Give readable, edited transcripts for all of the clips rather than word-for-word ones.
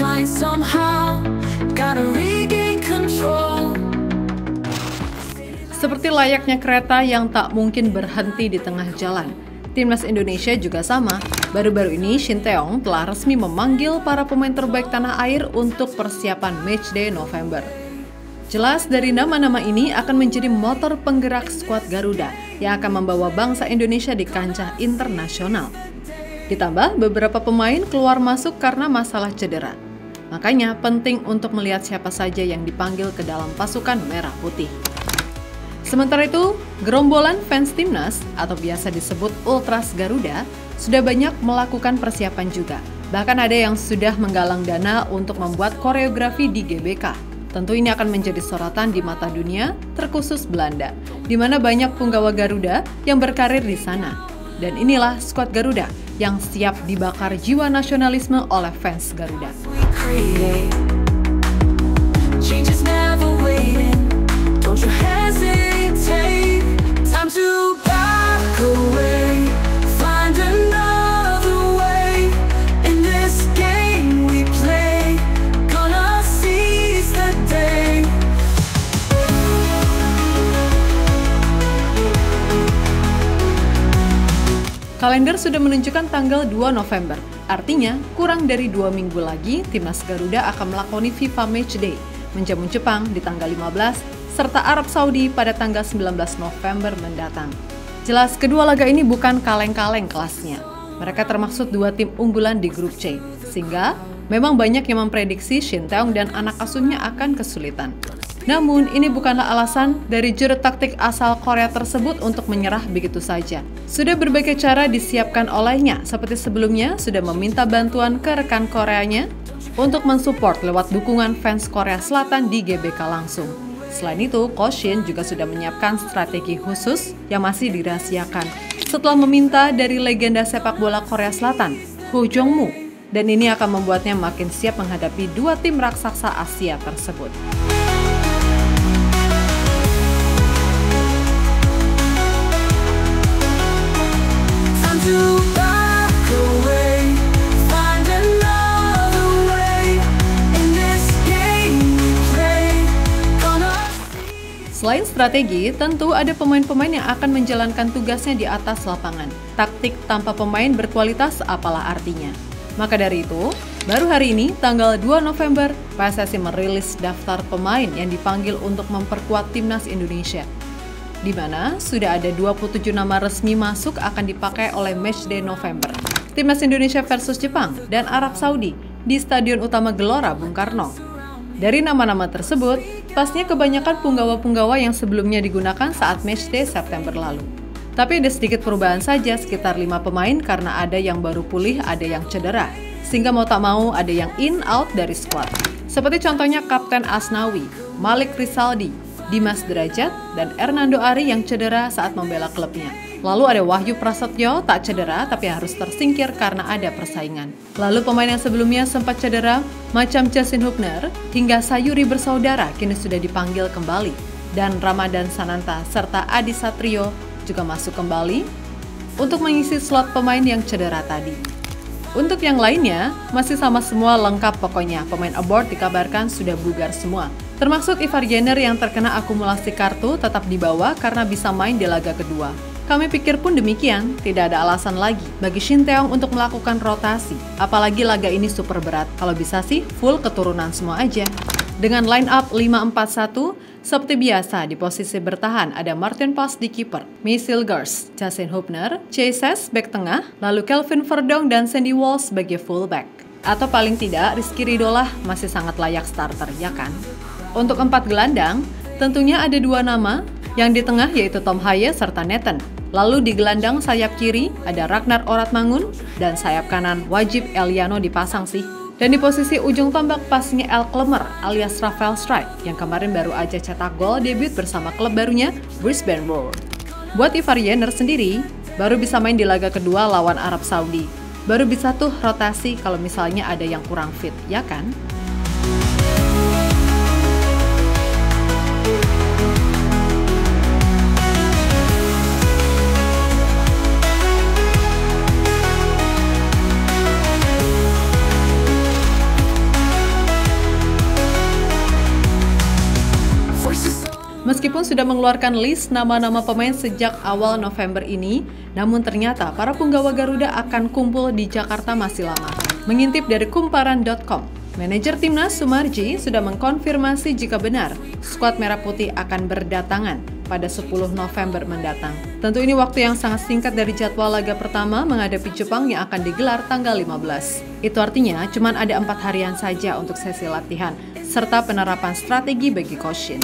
line somehow. Gotta regain control. Seperti layaknya kereta yang tak mungkin berhenti di tengah jalan, Timnas Indonesia juga sama. Baru-baru ini Shin Tae-yong telah resmi memanggil para pemain terbaik tanah air untuk persiapan Matchday November. Jelas dari nama-nama ini akan menjadi motor penggerak skuad Garuda yang akan membawa bangsa Indonesia di kancah internasional. Ditambah beberapa pemain keluar masuk karena masalah cedera. Makanya penting untuk melihat siapa saja yang dipanggil ke dalam pasukan merah putih. Sementara itu, gerombolan fans Timnas atau biasa disebut Ultras Garuda sudah banyak melakukan persiapan juga. Bahkan ada yang sudah menggalang dana untuk membuat koreografi di GBK. Tentu ini akan menjadi sorotan di mata dunia, terkhusus Belanda, di mana banyak punggawa Garuda yang berkarir di sana. Dan inilah skuad Garuda yang siap dibakar jiwa nasionalisme oleh fans Garuda. Change is never waiting. Don't you hesitate. Time to back away. Find another way. In this game we play, gonna seize the day. Kalender sudah menunjukkan tanggal 2 November. Artinya, kurang dari 2 minggu lagi, Timnas Garuda akan melakoni FIFA Matchday, menjamu Jepang di tanggal 15, serta Arab Saudi pada tanggal 19 November mendatang. Jelas, kedua laga ini bukan kaleng-kaleng kelasnya. Mereka termasuk 2 tim unggulan di grup C, sehingga memang banyak yang memprediksi Shin Tae-yong dan anak asuhnya akan kesulitan. Namun, ini bukanlah alasan dari juru taktik asal Korea tersebut untuk menyerah begitu saja. Sudah berbagai cara disiapkan olehnya, seperti sebelumnya sudah meminta bantuan ke rekan Koreanya untuk mensupport lewat dukungan fans Korea Selatan di GBK langsung. Selain itu, Coach Shin juga sudah menyiapkan strategi khusus yang masih dirahasiakan setelah meminta dari legenda sepak bola Korea Selatan, Ho Jong-moo, dan ini akan membuatnya makin siap menghadapi 2 tim raksasa Asia tersebut. Selain strategi, tentu ada pemain-pemain yang akan menjalankan tugasnya di atas lapangan. Taktik tanpa pemain berkualitas apalah artinya? Maka dari itu, baru hari ini, tanggal 2 November, PSSI merilis daftar pemain yang dipanggil untuk memperkuat Timnas Indonesia, di mana sudah ada 27 nama resmi masuk akan dipakai oleh Matchday November. Timnas Indonesia versus Jepang dan Arab Saudi di Stadion Utama Gelora Bung Karno. Dari nama-nama tersebut, pastinya kebanyakan punggawa-punggawa yang sebelumnya digunakan saat Matchday September lalu. Tapi ada sedikit perubahan saja, sekitar 5 pemain karena ada yang baru pulih, ada yang cedera. Sehingga mau tak mau ada yang in-out dari skuad. Seperti contohnya Kapten Asnawi, Malik Rizaldi, Dimas Derajat, dan Hernando Ari yang cedera saat membela klubnya. Lalu ada Wahyu Prasetyo tak cedera tapi harus tersingkir karena ada persaingan. Lalu pemain yang sebelumnya sempat cedera macam Justin Hubner hingga Sayuri bersaudara kini sudah dipanggil kembali. Dan Ramadan Sananta serta Adi Satrio juga masuk kembali untuk mengisi slot pemain yang cedera tadi. Untuk yang lainnya, masih sama semua lengkap pokoknya. Pemain aboard dikabarkan sudah bugar semua. Termasuk Ivar Jenner yang terkena akumulasi kartu tetap dibawa karena bisa main di laga kedua. Kami pikir pun demikian, tidak ada alasan lagi bagi Shin Tae-yong untuk melakukan rotasi. Apalagi laga ini super berat, kalau bisa sih full keturunan semua aja. Dengan line up 5-4-1, seperti biasa di posisi bertahan ada Martin Pas di kiper, Misil Gers, Justin Hubner, Chase bek tengah, lalu Kelvin Verdong dan Sandy Walsh sebagai fullback. Atau paling tidak Rizky Ridho masih sangat layak starter, ya kan? Untuk 4 gelandang, tentunya ada 2 nama, yang di tengah yaitu Tom Haye serta Nathan. Lalu di gelandang sayap kiri ada Ragnar Oratmangun dan sayap kanan wajib Eliano dipasang sih. Dan di posisi ujung tombak pastinya El Klemer alias Rafael Strike yang kemarin baru aja cetak gol debut bersama klub barunya Brisbane Roar. Buat Ivar Jenner sendiri, baru bisa main di laga kedua lawan Arab Saudi. Baru bisa tuh rotasi kalau misalnya ada yang kurang fit, ya kan? Meskipun sudah mengeluarkan list nama-nama pemain sejak awal November ini, namun ternyata para punggawa Garuda akan kumpul di Jakarta masih lama. Mengintip dari kumparan.com, manajer timnas Sumarji sudah mengkonfirmasi jika benar skuad Merah Putih akan berdatangan pada 10 November mendatang. Tentu ini waktu yang sangat singkat dari jadwal laga pertama menghadapi Jepang yang akan digelar tanggal 15. Itu artinya cuma ada 4 harian saja untuk sesi latihan, serta penerapan strategi bagi Koshin.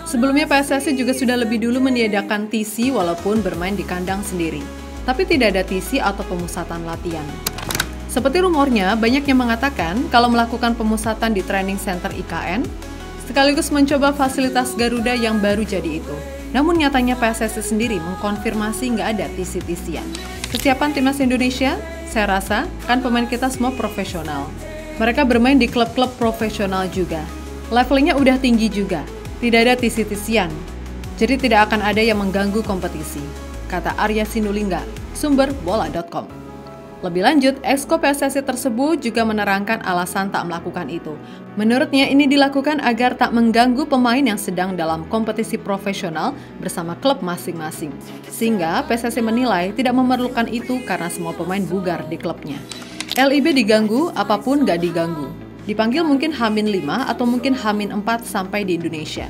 Sebelumnya PSSI juga sudah lebih dulu meniadakan TC walaupun bermain di kandang sendiri. Tapi tidak ada TC atau pemusatan latihan. Seperti rumornya, banyak yang mengatakan kalau melakukan pemusatan di training center IKN, sekaligus mencoba fasilitas Garuda yang baru jadi itu. Namun nyatanya PSSI sendiri mengkonfirmasi nggak ada TC-TC-an. Kesiapan timnas Indonesia, saya rasa kan pemain kita semua profesional. Mereka bermain di klub-klub profesional juga. Levelnya udah tinggi juga. Tidak ada TC-TC-an, jadi tidak akan ada yang mengganggu kompetisi, kata Arya Sinulinga, sumber bola.com. Lebih lanjut, Exco PSSI tersebut juga menerangkan alasan tak melakukan itu. Menurutnya ini dilakukan agar tak mengganggu pemain yang sedang dalam kompetisi profesional bersama klub masing-masing. Sehingga PSSI menilai tidak memerlukan itu karena semua pemain bugar di klubnya. LIB diganggu, apapun gak diganggu. Dipanggil mungkin H-5 atau mungkin H-4 sampai di Indonesia.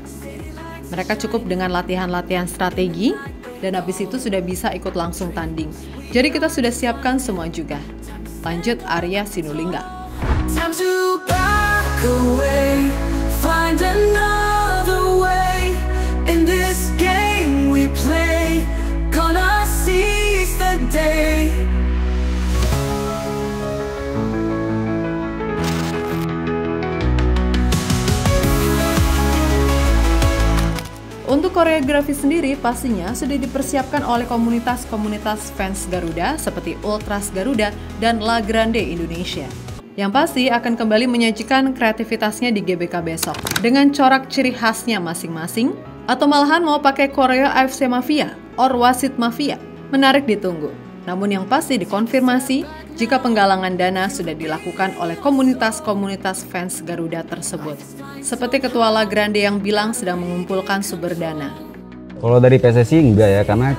Mereka cukup dengan latihan-latihan strategi dan habis itu sudah bisa ikut langsung tanding. Jadi kita sudah siapkan semua juga. Lanjut Arya Sinulinga. Time to back away, find another way. In this game we play, gonna seize the day. Untuk koreografi sendiri pastinya sudah dipersiapkan oleh komunitas-komunitas fans Garuda seperti Ultras Garuda dan La Grande Indonesia. Yang pasti akan kembali menyajikan kreativitasnya di GBK besok dengan corak ciri khasnya masing-masing, atau malahan mau pakai koreo AFC Mafia or Wasit Mafia. Menarik ditunggu. Namun yang pasti dikonfirmasi jika penggalangan dana sudah dilakukan oleh komunitas-komunitas fans Garuda tersebut. Seperti Ketua La Grande yang bilang sedang mengumpulkan sumber dana. Kalau dari PSSI enggak ya, karena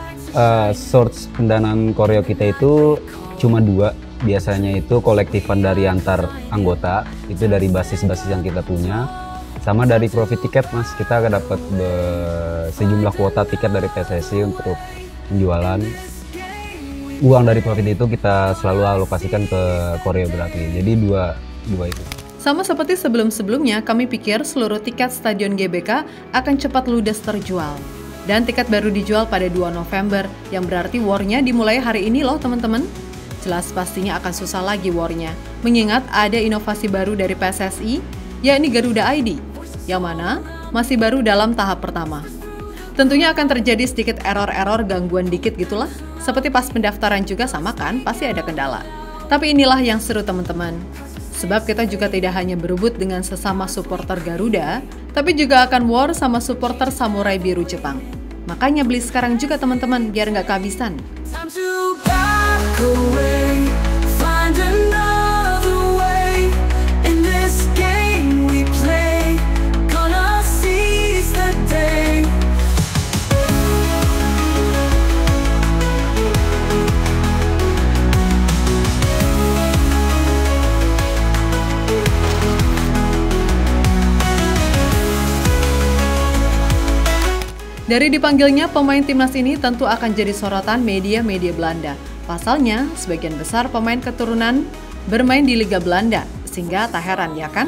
source pendanaan koreo kita itu cuma 2. Biasanya itu kolektifan dari antar anggota, itu dari basis-basis yang kita punya, sama dari profit tiket mas. Kita akan dapat sejumlah kuota tiket dari PSSI untuk penjualan. Uang dari profit itu kita selalu alokasikan ke koreografi. Jadi dua itu. Sama seperti sebelum-sebelumnya, kami pikir seluruh tiket Stadion GBK akan cepat ludes terjual. Dan tiket baru dijual pada 2 November, yang berarti war-nya dimulai hari ini loh teman-teman. Jelas pastinya akan susah lagi war-nya, mengingat ada inovasi baru dari PSSI, yakni Garuda ID, yang mana masih baru dalam tahap pertama. Tentunya akan terjadi sedikit error-error, gangguan dikit gitulah. Seperti pas pendaftaran juga sama kan, pasti ada kendala. Tapi inilah yang seru teman-teman. Sebab kita juga tidak hanya berebut dengan sesama supporter Garuda, tapi juga akan war sama supporter Samurai Biru Jepang. Makanya beli sekarang juga teman-teman, biar nggak kehabisan. Time to back away, find another way. In this game we play, gonna seize the day. Dari dipanggilnya pemain timnas ini tentu akan jadi sorotan media-media Belanda. Pasalnya, sebagian besar pemain keturunan bermain di Liga Belanda, sehingga tak heran ya kan?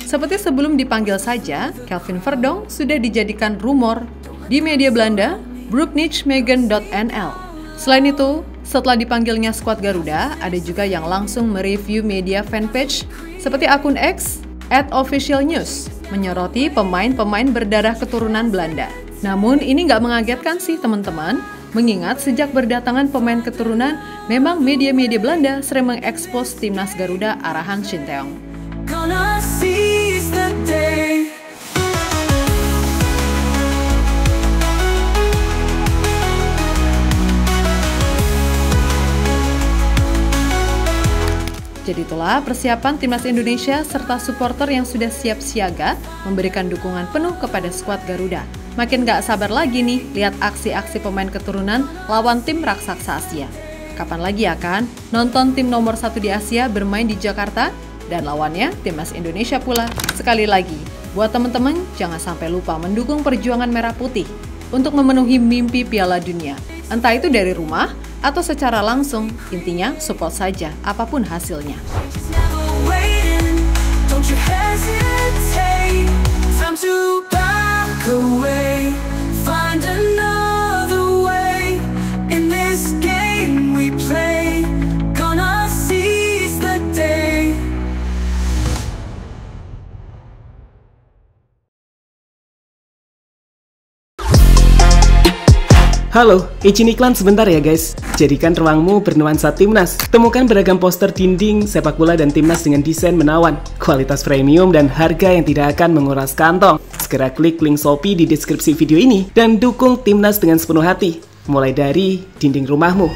Seperti sebelum dipanggil saja, Kelvin Verdonk sudah dijadikan rumor di media Belanda, Broeknieuwsmegen.nl. Selain itu, setelah dipanggilnya skuad Garuda, ada juga yang langsung mereview media fanpage seperti akun X @officialnews menyoroti pemain-pemain berdarah keturunan Belanda. Namun ini nggak mengagetkan sih teman-teman, mengingat sejak berdatangan pemain keturunan, memang media-media Belanda sering mengekspos timnas Garuda arahan Shin Tae-yong. Gonna seize the day. Jadi itulah persiapan timnas Indonesia serta supporter yang sudah siap siaga memberikan dukungan penuh kepada skuad Garuda. Makin gak sabar lagi nih lihat aksi-aksi pemain keturunan lawan tim raksasa Asia. Kapan lagi ya kan nonton tim nomor 1 di Asia bermain di Jakarta dan lawannya Timnas Indonesia pula. Sekali lagi, buat teman-teman jangan sampai lupa mendukung perjuangan Merah Putih untuk memenuhi mimpi Piala Dunia. Entah itu dari rumah atau secara langsung, intinya support saja apapun hasilnya. Never waiting, don't you hesitate. Time to back away, find another way. In this game we play, gonna seize the day. Halo, izin iklan sebentar ya guys. Jadikan ruangmu bernuansa Timnas. Temukan beragam poster dinding, sepak bola dan Timnas dengan desain menawan, kualitas premium dan harga yang tidak akan menguras kantong. Segera klik link Shopee di deskripsi video ini dan dukung Timnas dengan sepenuh hati. Mulai dari dinding rumahmu.